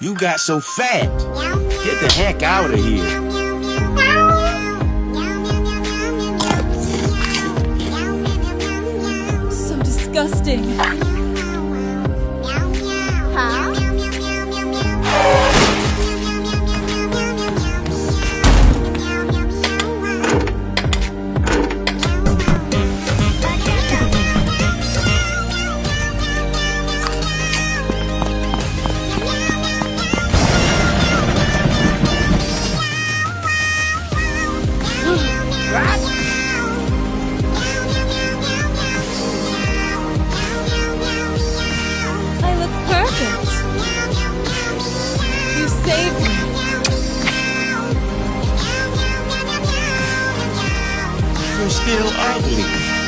You got so fat. Get the heck out of here. So disgusting. Huh? I look perfect. You saved me. You're still ugly.